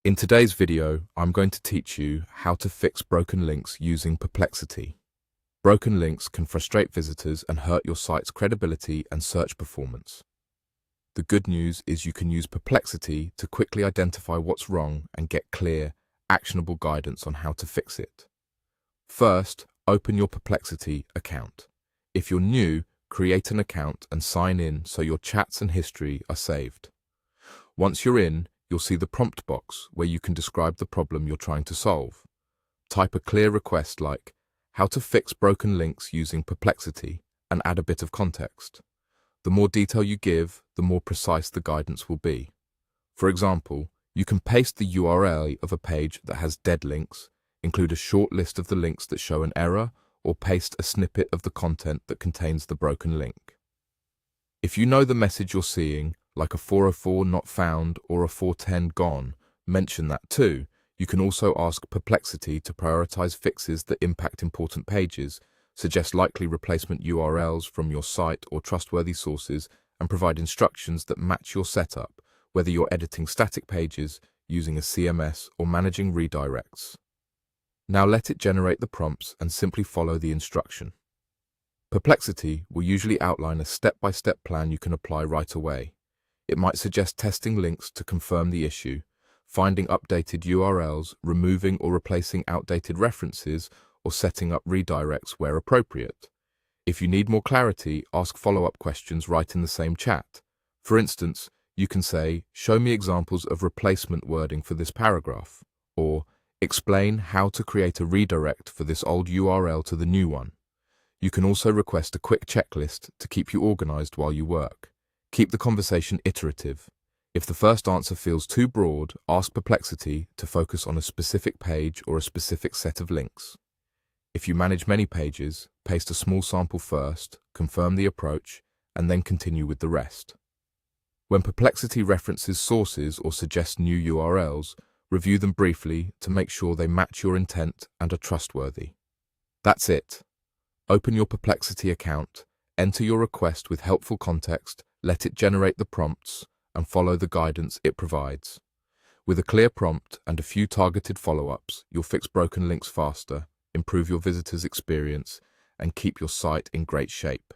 In today's video, I'm going to teach you how to fix broken links using Perplexity. Broken links can frustrate visitors and hurt your site's credibility and search performance. The good news is you can use Perplexity to quickly identify what's wrong and get clear, actionable guidance on how to fix it. First, open your Perplexity account. If you're new, create an account and sign in so your chats and history are saved. Once you're in, you'll see the prompt box where you can describe the problem you're trying to solve. Type a clear request like, "How to fix broken links using Perplexity," and add a bit of context. The more detail you give, the more precise the guidance will be. For example, you can paste the URL of a page that has dead links, include a short list of the links that show an error, or paste a snippet of the content that contains the broken link. If you know the message you're seeing, like a 404 not found or a 410 gone, mention that too. You can also ask Perplexity to prioritize fixes that impact important pages, suggest likely replacement URLs from your site or trustworthy sources, and provide instructions that match your setup, whether you're editing static pages, using a CMS, or managing redirects. Now let it generate the prompts and simply follow the instruction. Perplexity will usually outline a step-by-step plan you can apply right away. It might suggest testing links to confirm the issue, finding updated URLs, removing or replacing outdated references, or setting up redirects where appropriate. If you need more clarity, ask follow-up questions right in the same chat. For instance, you can say, "Show me examples of replacement wording for this paragraph," or "Explain how to create a redirect for this old URL to the new one." You can also request a quick checklist to keep you organized while you work. Keep the conversation iterative. If the first answer feels too broad, ask Perplexity to focus on a specific page or a specific set of links. If you manage many pages, paste a small sample first, confirm the approach, and then continue with the rest. When Perplexity references sources or suggests new URLs, review them briefly to make sure they match your intent and are trustworthy. That's it. Open your Perplexity account, enter your request with helpful context, let it generate the prompts, and follow the guidance it provides. With a clear prompt and a few targeted follow-ups, you'll fix broken links faster, improve your visitors' experience, and keep your site in great shape.